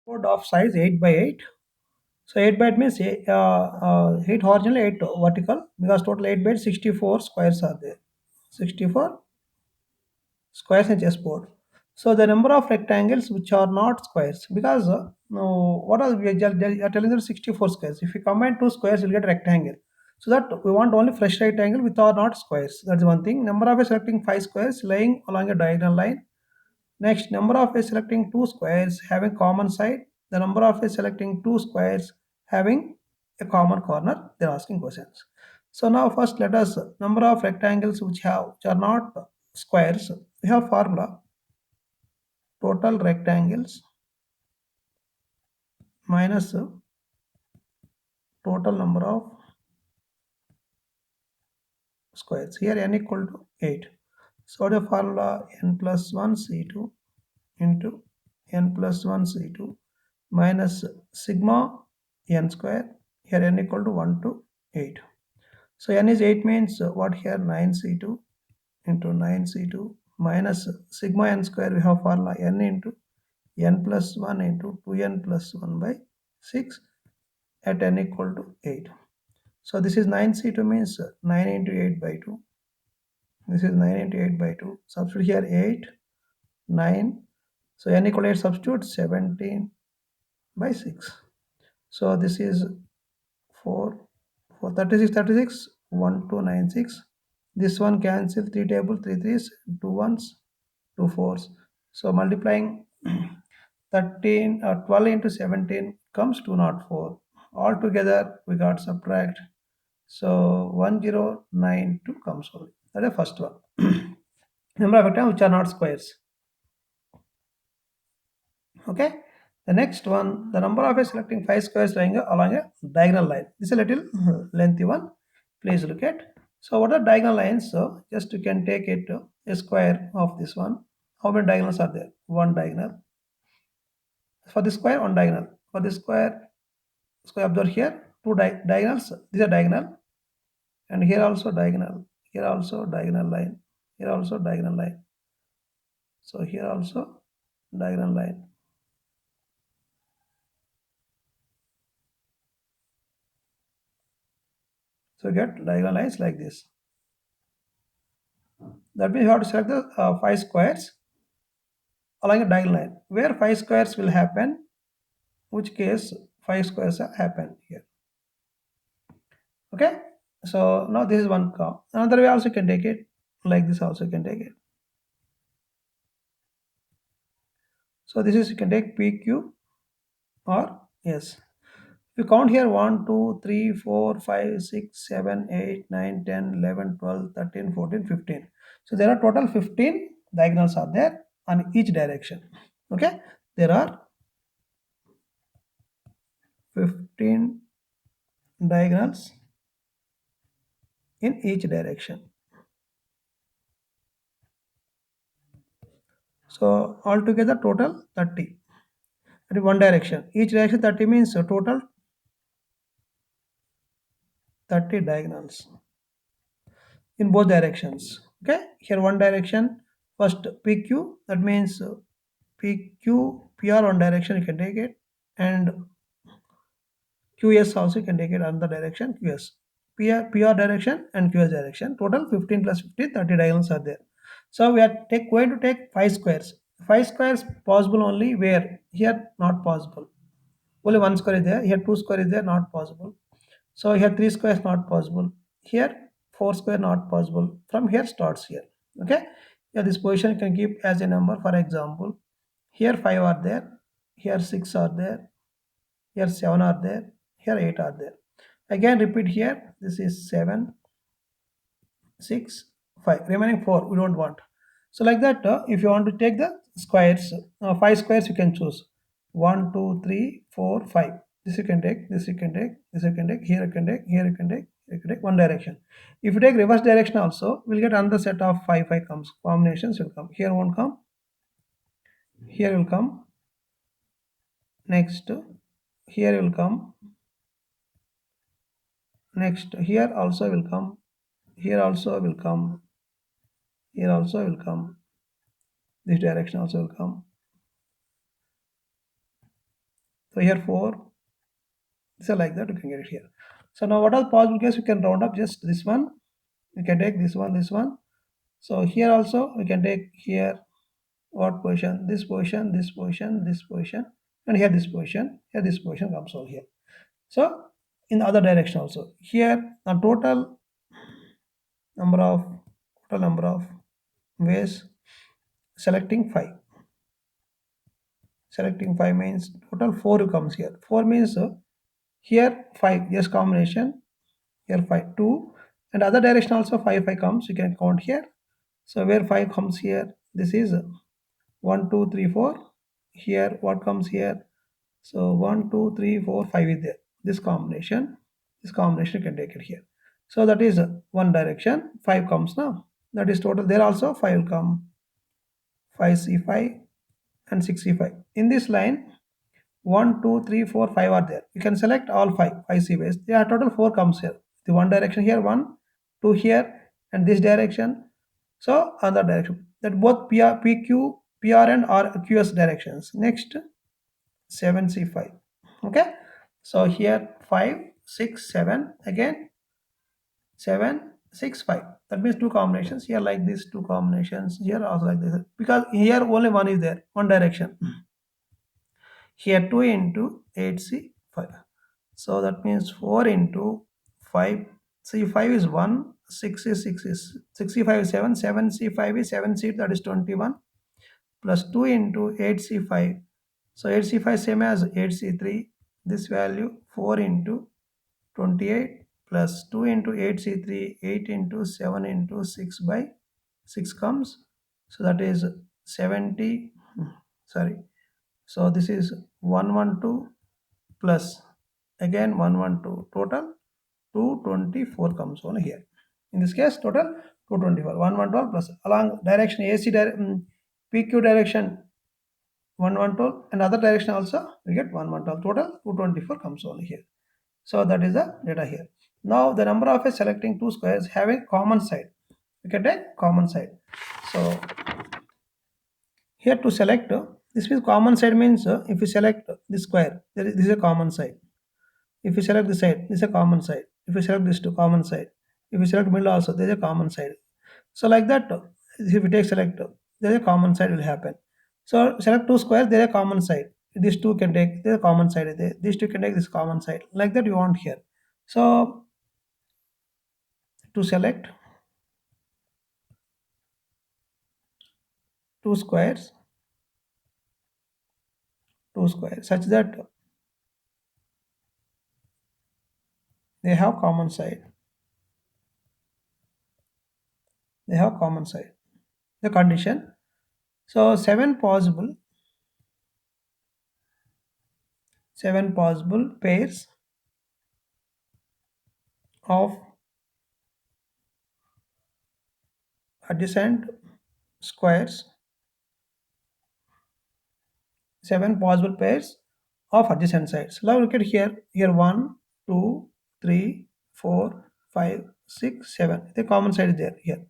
Board of size 8 by 8. So 8 by 8 means 8 horizontal, 8 vertical, because total 8 by 8, 64 squares are there. 64 squares in chessboard. So the number of rectangles which are not squares, because no, what are we are telling that 64 squares. If you combine two squares, you'll get rectangle. So that we want only fresh rectangle with or not squares. That's one thing. Number of selecting 5 squares lying along a diagonal line. Next, number of ways selecting two squares having common side. The number of ways selecting two squares having a common corner. They're asking questions. So now first let us number of rectangles which are not squares. We have formula total rectangles minus total number of squares. Here n equal to 8. So the formula n plus 1 c2 into n plus 1 c2 minus sigma n square. Here n equal to 1 to 8. So n is 8 means what here 9c2 into 9c2 minus sigma n square. We have formula n into n plus 1 into 2n plus 1 by 6 at n equal to 8. So this is 9c2 means 9 into 8 by 2. This is 9 into 8 by 2. Substitute here 8, 9. So n equal to 8, substitute 17 by 6. So this is 4, 4, 36, 36, 1, 2, 9, 6. This one cancel 3 table, 3 threes, 2 ones, 2 fours. So multiplying 13 12 into 17 comes 204. Altogether we got subtract. So 1092 comes only. That is the first one. Number of items which are not squares. Okay. The next one, the number of selecting 5 squares lying along a diagonal line. This is a little lengthy one. Please look at. So what are diagonal lines? So just you can take it a square of this one. How many diagonals are there? One diagonal. For the square, one diagonal. For the square observe here, two diagonals. These are diagonal. And here also diagonal. Here also diagonal line. Here also diagonal line. So here also diagonal line. So get diagonal lines like this. That means you have to select the 5 squares along a diagonal line. Where 5 squares will happen, which case 5 squares happen here. Okay. So now this is one curve. Another way also can take it. Like this also can take it. So this is you can take PQ or S. If you count here 1, 2, 3, 4, 5, 6, 7, 8, 9, 10, 11, 12, 13, 14, 15. So there are total 15 diagonals are there on each direction. Okay. There are 15 diagonals in each direction. So altogether total 30. That is one direction. Each direction 30 means total 30 diagonals in both directions. Okay. Here one direction. First PQ, that means PQ, PR one direction you can take it, and QS also you can take it another direction, QS. PR direction and QS direction. Total 15 plus 15, 30 diagonals are there. So we are going to take 5 squares. 5 squares possible only where? Here not possible. Only 1 square is there. Here 2 square is there, not possible. So here 3 squares not possible. Here 4 square not possible. From here starts here. Okay. Yeah, this position you can keep as a number. For example, here 5 are there. Here 6 are there. Here 7 are there. Here 8 are there. Again repeat here. This is 7, 6, 5. Remaining 4 we don't want. So like that, if you want to take the squares, 5 squares you can choose. 1, 2, 3, 4, 5. This you can take, this you can take, this you can take, here you can take, here you can take, you can take one direction. If you take reverse direction also, we'll get another set of 5, 5 comes. Combinations will come. Here won't come. Here will come. Next, here will come. Next, here also will come. Here also will come. Here also will come. This direction also will come. So here 4. So like that, you can get it here. So now what are the possible cases? We can round up just this one. We can take this one, this one. So here also we can take here what position, this position, this position, this position, and here this position, here this position comes over here. So in the other direction also, here the number of total number of ways selecting 5. Selecting 5 means total 4 comes here. 4 means here 5, yes, combination, here 5, 2, and other direction also 5, 5 comes, you can count here. So where 5 comes here, this is 1, 2, 3, 4. Here what comes here? So 1, 2, 3, 4, 5 is there. This combination you can take it here. So that is one direction, 5 comes now. That is total. There also 5 will come, 5C5 and 6C5. In this line, 1, 2, 3, 4, 5 are there. You can select all 5C ways. Yeah, total 4 comes here. The one direction here, 1, 2 here, and this direction. So other direction. That both PR, PQ, PRN are QS directions. Next, 7C5. Okay. So here 5, 6, 7. Again 7, 6, 5. That means two combinations. Here like this, two combinations. Here also like this. Because here only one is there, one direction. Here 2 into 8C5. So that means 4 into 5. See, 5 is 1, 6 is 6 is 65 is 7, 7C5 is 7C, that is 21, plus 2 into 8C5. So 8C5 same as 8C3. This value 4 into 28 plus 2 into 8C3, 8 into 7 into 6 by 6 comes. So that is 70. Sorry. So this is 112 plus again 112, total 224 comes on here. In this case total 224, 112 plus along direction PQ direction 112 and other direction also we get 112, total 224 comes on here. So that is the data here. Now the number of selecting two squares having common side, we can take common side. So here to select this means common side means if you select this square, this is a common side. If you select this side, this is a common side. If you select this to common side, if you select middle also, there is a common side. So like that, if you take select, there is a common side will happen. So select two squares, there is a common side. These two can take, there is a common side there. These two can take this common side. Like that you want here. So to select two squares, such that they have common side. They have common side. The condition. So seven possible pairs of adjacent squares, 7 possible pairs of adjacent sides. Now look at here, 1, 2, 3, 4, 5, 6, 7. The common side is there here.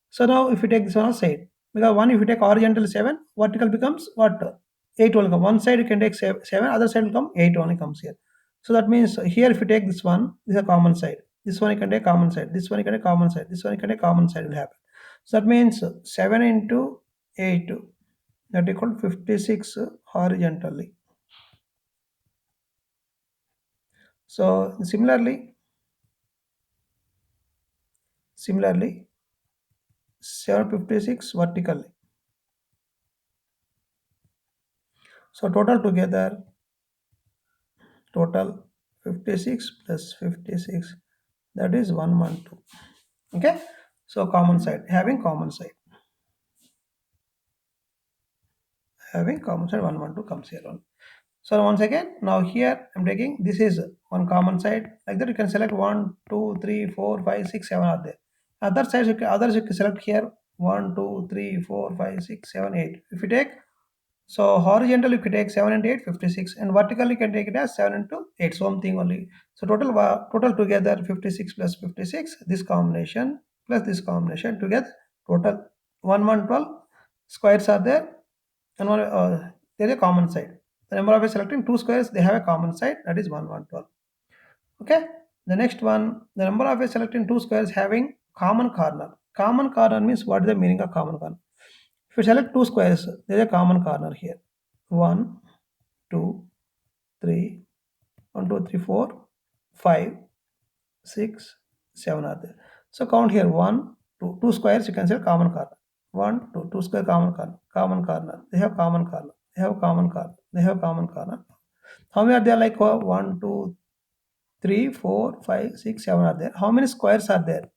So now if you take this one side, because one if you take horizontal 7, vertical becomes what? 8 will come. One side you can take 7, other side will come 8 only comes here. So that means here if you take this one, this is a common side. This one you can take common side. This one you can take common side. This one you can take common side will happen. So that means 7 into 8, that equal 56 horizontally. So similarly 756 vertically. So total 56 plus 56, that is 112. Okay, so common side, having common side 112 comes here on. So once again, now here I'm taking, this is one common side. Like that you can select 1, 2, 3, 4, 5, 6, 7 are there. Other sides others you can select here 1, 2, 3, 4, 5, 6, 7, 8. If you take, so horizontal you can take 7 and 8, 56, and vertical you can take it as 7 into 8, same thing only. So total together 56 plus 56, this combination plus this combination together, total 112 squares are there, and one there is a common side. The number of ways selecting two squares, they have a common side, that is 1, 1, 12. Okay. The next one, the number of ways selecting two squares having common corner. Common corner means what is the meaning of common corner? If you select two squares, there is a common corner here. 1, 2, 3, 1, 2, 3, 4, 5, 6, 7 are there. So count here 1, 2, two squares you can say common corner. 1, 2, two square common corner, common corner. They have common corner. They have common corner. They have common corner. How many are there? Like 1, 2, 3, 4, 5, 6, 7 are there. How many squares are there?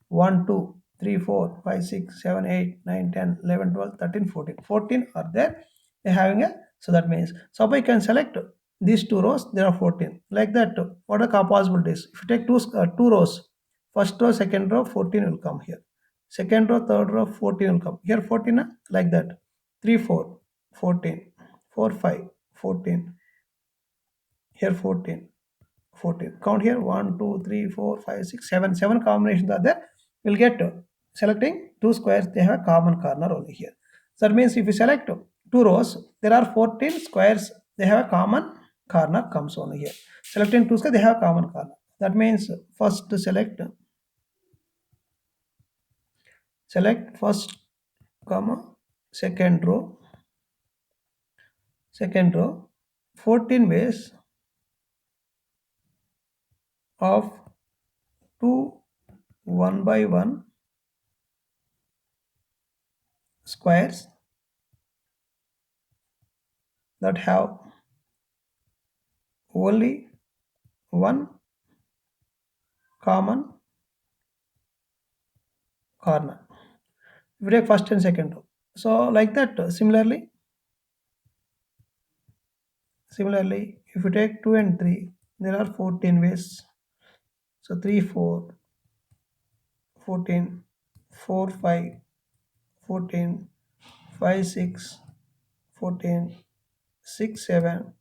1, 2, 3, 4, 5, 6, 7, 8, 9, 10, 11, 12, 13, 14. 14 are there. They're having a, so that means, so I can select these two rows, there are 14. Like that, what are the possibilities? If you take two rows, first row, second row, 14 will come here. Second row, third row, 14 will come. Here 14, like that. 3, 4, 14, 4, 5, 14. Here 14, 14. Count here 1, 2, 3, 4, 5, 6, 7. 7 combinations are there. We'll get selecting two squares, they have a common corner only here. So that means if you select two rows, there are 14 squares, they have a common corner comes only here. Selecting two squares, they have a common corner. That means first select first comma second row 14 ways of two 1 by 1 squares that have only one common corner. We take first and second row. So like that, similarly, if you take 2 and 3, there are 14 ways. So 3, 4, 14, 4, 5, 14, 5, 6, 14, 6, 7,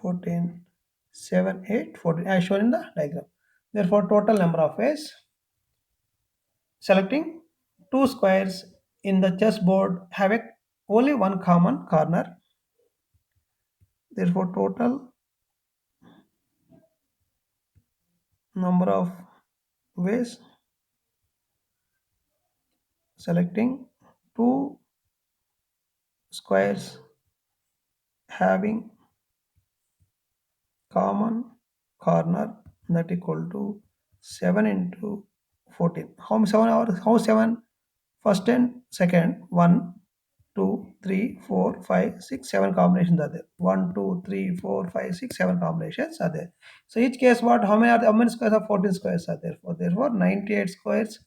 14, 7, 8, 14, as shown in the diagram. Therefore, total number of ways selecting two squares in the chessboard have only one common corner. Therefore, total number of ways selecting two squares having common corner, that equal to 7 into 14. How 7 hours? How 7? First and second, 1, 2, 3, 4, 5, 6, 7 combinations are there. 1, 2, 3, 4, 5, 6, 7 combinations are there. So each case, what? How many squares are 14 squares are there? Therefore, 98 squares.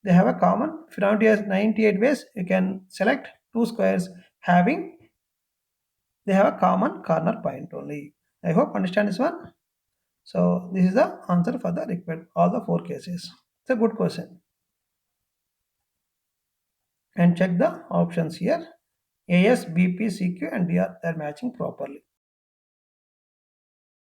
They have a common. If you want to use 98 ways, you can select two squares having, they have a common corner point only. I hope understand this one. So this is the answer for the required all the four cases. It's a good question. And check the options here. AS, BP, CQ, and DR, they are matching properly.